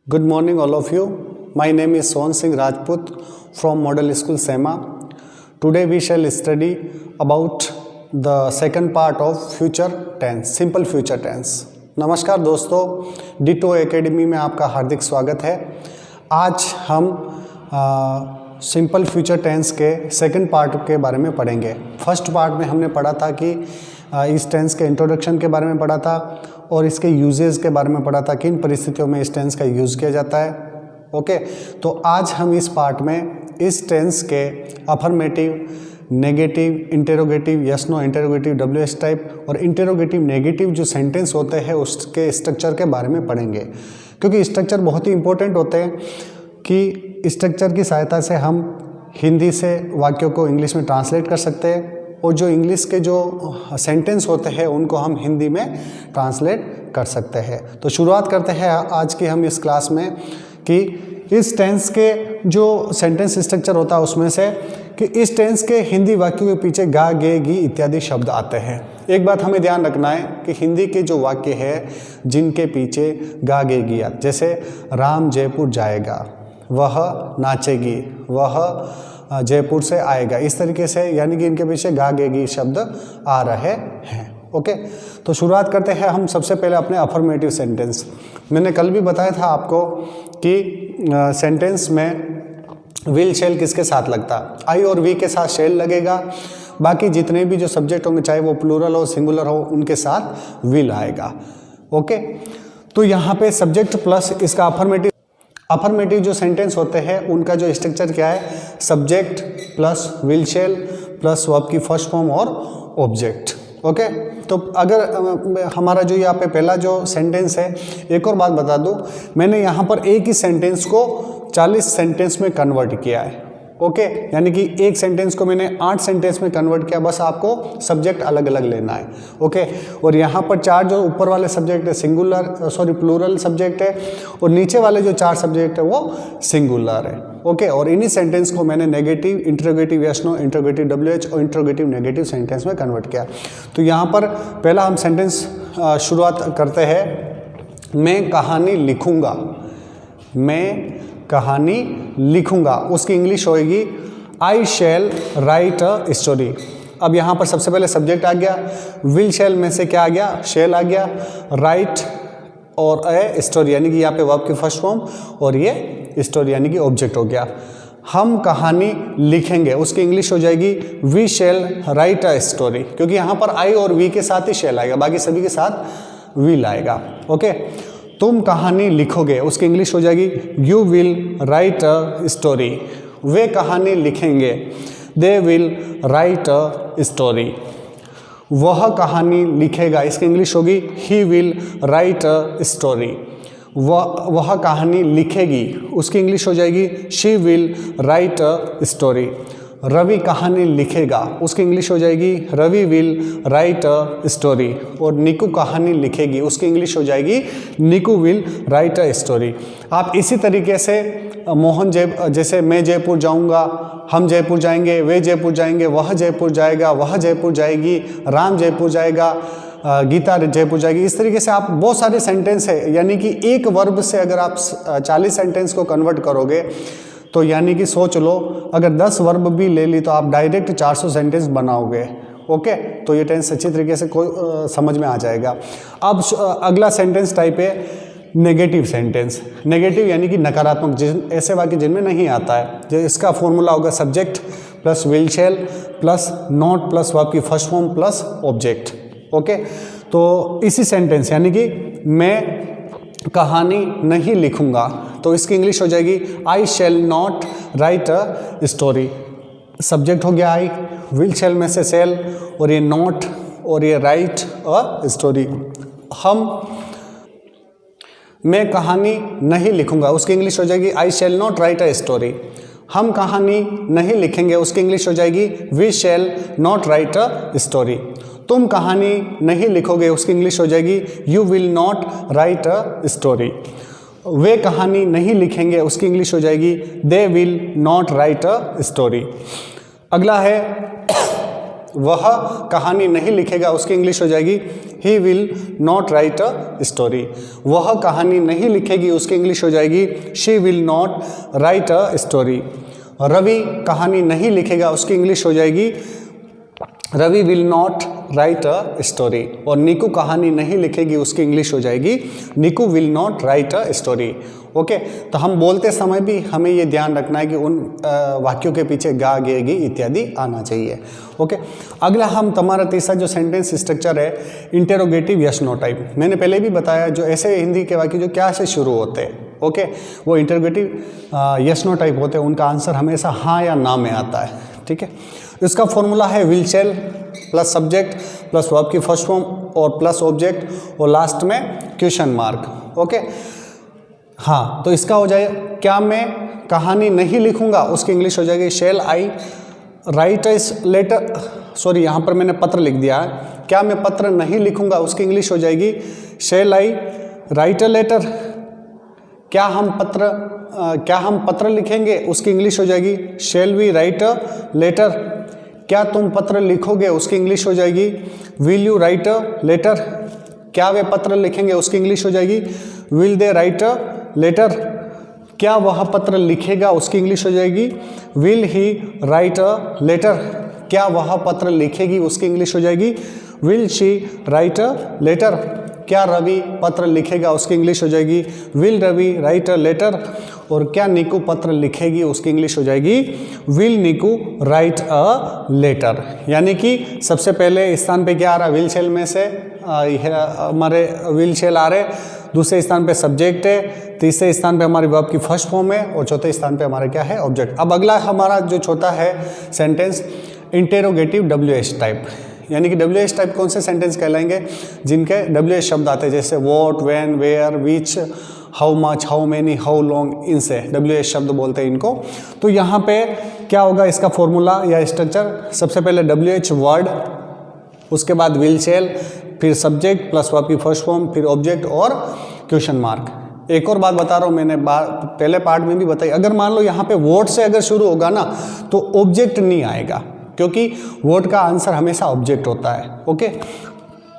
Good morning, all of you. My name is Sohan Singh Rajput from Model School Sema. Today we shall study about the second part of future tense, simple future tense. नमस्कार दोस्तों, ditto academy में आपका हार्दिक स्वागत है। आज हम simple future tense के second part के बारे में पढ़ेंगे। फर्स्ट पार्ट में हमने पढ़ा था कि इस टेंस के इंट्रोडक्शन के बारे में पढ़ा था और इसके यूजेस के बारे में पढ़ा था, किन परिस्थितियों में इस टेंस का यूज़ किया जाता है। ओके, तो आज हम इस पार्ट में इस टेंस के affirmative, negative, interrogative, yes no, interrogative, WH type और इंटेरोगेटिव नेगेटिव जो सेंटेंस होते हैं उसके स्ट्रक्चर के बारे में पढ़ेंगे, क्योंकि स्ट्रक्चर बहुत ही इंपॉर्टेंट होते हैं कि स्ट्रक्चर की सहायता से हम हिंदी से वाक्यों को इंग्लिश में ट्रांसलेट कर सकते हैं और जो इंग्लिश के जो सेंटेंस होते हैं उनको हम हिंदी में ट्रांसलेट कर सकते हैं। तो शुरुआत करते हैं आज की हम इस क्लास में कि इस टेंस के जो सेंटेंस स्ट्रक्चर होता है उसमें से कि इस टेंस के हिंदी वाक्यों के पीछे गा, गे, गी इत्यादि शब्द आते हैं। एक बात हमें ध्यान रखना है कि हिंदी के जो वाक्य है जिनके पीछे गा, गे, गी आते, जैसे राम जयपुर जाएगा, वह नाचेगी, वह जयपुर से आएगा, इस तरीके से यानी कि इनके पीछे गा, गे, गी शब्द आ रहे हैं। ओके, तो शुरुआत करते हैं हम सबसे पहले अपने अफर्मेटिव सेंटेंस। मैंने कल भी बताया था आपको कि सेंटेंस में विल शेल किसके साथ लगता है, आई और वी के साथ शेल लगेगा, बाकी जितने भी जो सब्जेक्ट होंगे चाहे वो प्लूरल हो सिंगुलर हो उनके साथ विल आएगा। ओके, तो यहाँ पे सब्जेक्ट प्लस इसका अफर्मेटिव जो सेंटेंस होते हैं उनका जो स्ट्रक्चर क्या है, subject plus will shell plus verb की फर्स्ट फॉर्म और ऑब्जेक्ट। ओके, तो अगर हमारा जो यहाँ पे पहला जो सेंटेंस है, एक और बात बता दूं, मैंने यहाँ पर एक ही सेंटेंस को 40 सेंटेंस में कन्वर्ट किया है। ओके, यानी कि एक सेंटेंस को मैंने 8 सेंटेंस में कन्वर्ट किया, बस आपको सब्जेक्ट अलग अलग लेना है। ओके, और यहाँ पर 4 जो ऊपर वाले सब्जेक्ट है प्लूरल सब्जेक्ट है और नीचे वाले जो 4 सब्जेक्ट है वो सिंगुलर है। ओके, और इन्हीं सेंटेंस को मैंने negative, interrogative, yes no, interrogative WH और इंट्रोगेटिव नेगेटिव सेंटेंस में कन्वर्ट किया। तो यहाँ पर पहला हम सेंटेंस शुरुआत करते हैं, मैं कहानी लिखूँगा। मैं कहानी लिखूंगा, उसकी इंग्लिश होएगी आई शैल राइट अ स्टोरी। अब यहाँ पर सबसे पहले सब्जेक्ट आ गया, विल शैल में से क्या आ गया, शैल आ गया, राइट और ए स्टोरी यानी कि यहाँ पे वर्ब की फर्स्ट फॉर्म और ये स्टोरी यानी कि ऑब्जेक्ट हो गया। हम कहानी लिखेंगे, उसकी इंग्लिश हो जाएगी we shall write a story, क्योंकि यहाँ पर आई और वी के साथ ही शैल आएगा, बाकी सभी के साथ विल आएगा। ओके, तुम कहानी लिखोगे, उसकी इंग्लिश हो जाएगी you will write a story. वे कहानी लिखेंगे, they will write a story. वह कहानी लिखेगा, इसकी इंग्लिश होगी he will write a story. वह कहानी लिखेगी, उसकी इंग्लिश हो जाएगी she will write a story. Ravi कहानी लिखेगा, उसकी इंग्लिश हो जाएगी Ravi will write a story. और निकू कहानी लिखेगी, उसकी इंग्लिश हो जाएगी Niku will write a story. आप इसी तरीके से जैसे मैं जयपुर जाऊंगा, हम जयपुर जाएंगे, वे जयपुर जाएंगे, वह जयपुर जाएगा, वह जयपुर जाएगी, राम जयपुर जाएगा, गीता जयपुर जाएगी, इस तरीके से आप बहुत सारे सेंटेंस है, यानी कि एक वर्ब से अगर आप 40 सेंटेंस को कन्वर्ट करोगे तो यानी कि सोच लो अगर 10 वर्ब भी ले ली तो आप डायरेक्ट 400 सेंटेंस बनाओगे। ओके, तो ये टेंस अच्छी तरीके से समझ में आ जाएगा। अब अगला सेंटेंस टाइप है नेगेटिव सेंटेंस। नेगेटिव यानी कि नकारात्मक, ऐसे वाक्य जिनमें नहीं आता है, जो इसका फॉर्मूला होगा subject plus will shall plus not plus verb की first form plus object. Okay, तो इसी सेंटेंस यानी कि मैं कहानी नहीं लिखूंगा, तो इसकी इंग्लिश हो जाएगी I shall not write a story. Subject हो गया आई, विल शैल में से शैल और ये नॉट और ये राइट अ स्टोरी। मैं कहानी नहीं लिखूंगा, उसकी इंग्लिश हो जाएगी I shall not write a story. हम कहानी नहीं लिखेंगे, उसकी इंग्लिश हो जाएगी we shall not write a story. तुम कहानी नहीं लिखोगे, उसकी इंग्लिश हो जाएगी you will not write a story. वे कहानी नहीं लिखेंगे, उसकी इंग्लिश हो जाएगी they will not write a story. अगला है वह कहानी नहीं लिखेगा, उसकी इंग्लिश हो जाएगी he will not write a story. वह कहानी नहीं लिखेगी, उसकी इंग्लिश हो जाएगी she will not write a story. Ravi कहानी नहीं लिखेगा, उसकी इंग्लिश हो जाएगी Ravi will not write a story. और निकू कहानी नहीं लिखेगी, उसकी इंग्लिश हो जाएगी Niku will not write a story. Okay, तो हम बोलते समय भी हमें ये ध्यान रखना है कि उन वाक्यों के पीछे गा गे गी इत्यादि आना चाहिए। ओके, अगला हम तुम्हारा तीसरा जो सेंटेंस स्ट्रक्चर है इंटेरोगेटिव यस नो टाइप। मैंने पहले भी बताया जो ऐसे हिंदी के वाक्य जो क्या से शुरू होते हैं, ओके, वो इंटेरोगेटिव यस नो टाइप होते हैं, उनका आंसर हमेशा हाँ या ना में आता है। ठीक है, इसका फॉर्मूला है will shall plus subject plus verb की फर्स्ट फॉर्म और प्लस ऑब्जेक्ट और लास्ट में क्वेश्चन मार्क। ओके, हाँ, तो इसका हो जाए क्या मैं कहानी नहीं लिखूंगा, उसकी इंग्लिश हो जाएगी शैल I write a letter, sorry यहाँ पर मैंने पत्र लिख दिया है, क्या मैं पत्र नहीं लिखूंगा, उसकी इंग्लिश हो जाएगी शैल आई राइट अ लेटर। क्या हम पत्र लिखेंगे, उसकी इंग्लिश हो जाएगी shall we write a letter. क्या तुम पत्र लिखोगे, उसकी इंग्लिश हो जाएगी will you write a letter. क्या वे पत्र लिखेंगे, उसकी इंग्लिश हो जाएगी will they write a letter. क्या वह पत्र लिखेगा, उसकी इंग्लिश हो जाएगी will he write a letter. क्या वह पत्र लिखेगी, उसकी इंग्लिश हो जाएगी will she write a letter. क्या रवि पत्र लिखेगा, उसकी इंग्लिश हो जाएगी will Ravi write a letter. और क्या निकू पत्र लिखेगी, उसकी इंग्लिश हो जाएगी will Niku write a letter. यानी कि सबसे पहले स्थान पे क्या आ रहा है, विल शैल में से हमारे विल शैल आ रहे, दूसरे स्थान पे सब्जेक्ट है, तीसरे स्थान पे हमारी वर्ब की फर्स्ट फॉर्म है और चौथे स्थान पे हमारा क्या है, ऑब्जेक्ट। अब अगला हमारा जो चौथा है सेंटेंस इंटेरोगेटिव WH टाइप। यानी कि WH टाइप कौन से सेंटेंस कहलाएंगे, जिनके WH शब्द आते हैं, जैसे what, when, where, which, how much, how many, how long, इनसे WH शब्द बोलते हैं इनको। तो यहाँ पे क्या होगा इसका फॉर्मूला या स्ट्रक्चर, सबसे पहले WH वर्ड, उसके बाद विल शैल, फिर सब्जेक्ट प्लस वर्ब की फर्स्ट फॉर्म, फिर ऑब्जेक्ट और क्वेश्चन मार्क। एक और बात बता रहा हूँ, मैंने पहले पार्ट में भी बताई, अगर मान लो यहाँ पे वोट से अगर शुरू होगा ना तो ऑब्जेक्ट नहीं आएगा, क्योंकि वोट का आंसर हमेशा ऑब्जेक्ट होता है। ओके,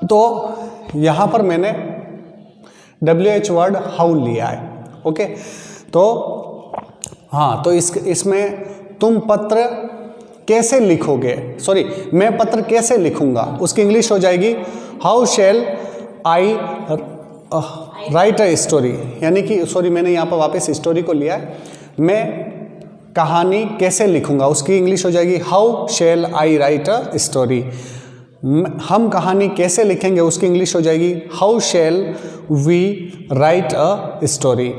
तो यहाँ पर मैंने WH वर्ड हाउ लिया है। ओके, तो हाँ, तो इसमें तुम पत्र कैसे लिखोगे, सॉरी मैं पत्र कैसे लिखूंगा, उसकी इंग्लिश हो जाएगी how shall I write a story. यानी कि सॉरी मैंने यहाँ पर वापस स्टोरी को लिया है, मैं कहानी कैसे लिखूंगा, उसकी इंग्लिश हो जाएगी how shall I write a story. हम कहानी कैसे लिखेंगे, उसकी इंग्लिश हो जाएगी how shall we write a story.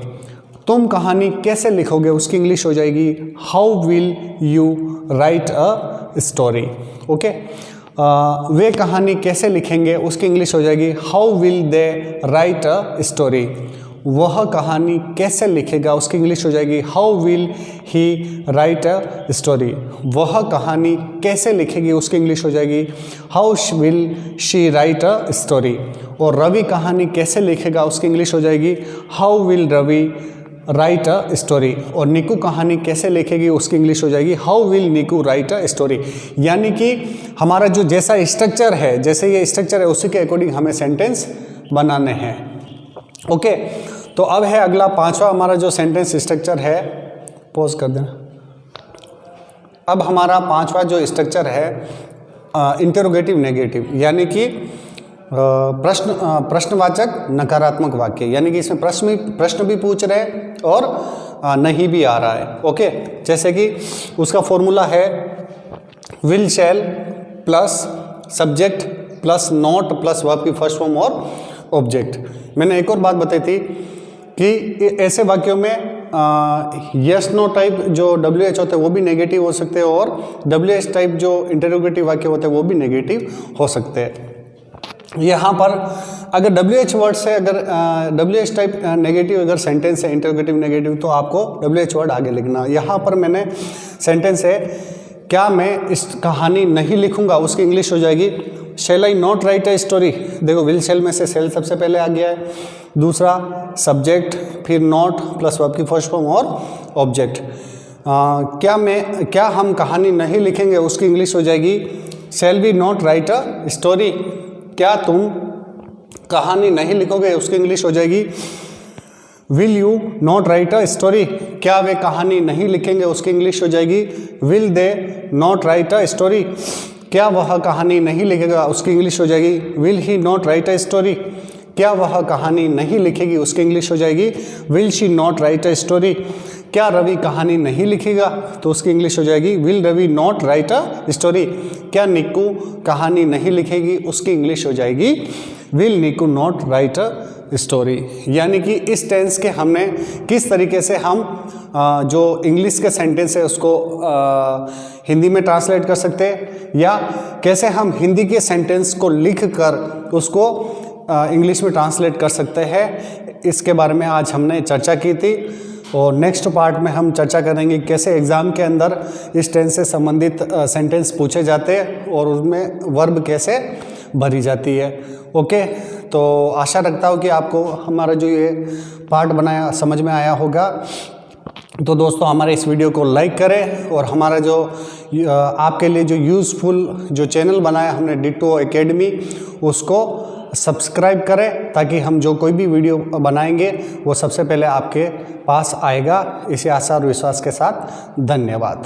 तुम कहानी कैसे लिखोगे, उसकी इंग्लिश हो जाएगी how will you write a story. Okay, वे कहानी कैसे लिखेंगे, उसकी इंग्लिश हो जाएगी how will they write a story. वह कहानी कैसे लिखेगा, उसकी इंग्लिश हो जाएगी how will he write a story. वह कहानी कैसे लिखेगी, उसकी इंग्लिश हो जाएगी how will she write a story. और रवि कहानी कैसे लिखेगा, उसकी इंग्लिश हो जाएगी how will Ravi write a story. और निकू कहानी कैसे लिखेगी, उसकी इंग्लिश हो जाएगी how will Niku write a story. यानी कि हमारा जो जैसा स्ट्रक्चर है, जैसे ये स्ट्रक्चर है, उसी के अकॉर्डिंग हमें सेंटेंस बनाने हैं। ओके, तो अब है अगला पांचवा हमारा जो सेंटेंस स्ट्रक्चर है, पॉज कर देना। अब हमारा पांचवा जो स्ट्रक्चर है इंटरोगेटिव नेगेटिव, यानी कि प्रश्नवाचक नकारात्मक वाक्य। यानी कि इसमें प्रश्न भी पूछ रहे हैं और नहीं भी आ रहा है। ओके, जैसे कि उसका फॉर्मूला है will shall plus subject plus not plus verb की फर्स्ट फॉर्म और ऑब्जेक्ट। मैंने एक और बात बताई थी कि ऐसे वाक्यों में यस नो टाइप जो WH होते हैं वो भी नेगेटिव हो सकते हैं और WH टाइप जो इंटरोगेटिव वाक्य होते हैं वो भी नेगेटिव हो सकते हैं। यहाँ पर अगर WH वर्ड से अगर WH टाइप नेगेटिव अगर सेंटेंस है इंटरोगेटिव नेगेटिव, तो आपको WH वर्ड आगे लिखना। यहाँ पर मैंने सेंटेंस है क्या मैं इस कहानी नहीं लिखूंगा, उसकी इंग्लिश हो जाएगी शैल आई नॉट राइट अ स्टोरी। देखो विल शैल में से शैल सबसे पहले आ गया है, दूसरा सब्जेक्ट, फिर नॉट प्लस वर्ब की फर्स्ट फॉर्म और ऑब्जेक्ट। क्या हम कहानी नहीं लिखेंगे, उसकी इंग्लिश हो जाएगी shall we not write a story, क्या तुम कहानी नहीं लिखोगे, उसकी इंग्लिश हो जाएगी will you not write a story, क्या वे कहानी नहीं लिखेंगे, उसकी इंग्लिश हो जाएगी will they not write a story, क्या वह कहानी नहीं लिखेगा, उसकी इंग्लिश हो जाएगी will he not write a story, क्या वह कहानी नहीं लिखेगी, उसकी इंग्लिश हो जाएगी will she not write a story, क्या रवि कहानी नहीं लिखेगा, तो उसकी इंग्लिश हो जाएगी will Ravi not write a story, क्या निक्कू कहानी नहीं लिखेगी, उसकी इंग्लिश हो जाएगी will Nikku not write a story. यानी कि इस टेंस के हमने किस तरीके से हम जो इंग्लिश के सेंटेंस है उसको हिंदी में ट्रांसलेट कर सकते हैं, या कैसे हम हिंदी के सेंटेंस को लिख कर उसको इंग्लिश में ट्रांसलेट कर सकते हैं, इसके बारे में आज हमने चर्चा की थी। और नेक्स्ट पार्ट में हम चर्चा करेंगे कैसे एग्ज़ाम के अंदर इस टेंस से संबंधित सेंटेंस पूछे जाते हैं और उसमें वर्ब कैसे भरी जाती है। ओके, तो आशा रखता हूँ कि आपको हमारा जो ये पार्ट बनाया समझ में आया होगा। तो दोस्तों हमारे इस वीडियो को लाइक करें और हमारा जो आपके लिए जो यूज़फुल जो चैनल बनाया हमने डिटो एकेडमी, उसको सब्सक्राइब करें ताकि हम जो कोई भी वीडियो बनाएंगे वो सबसे पहले आपके पास आएगा। इसी आशा और विश्वास के साथ धन्यवाद।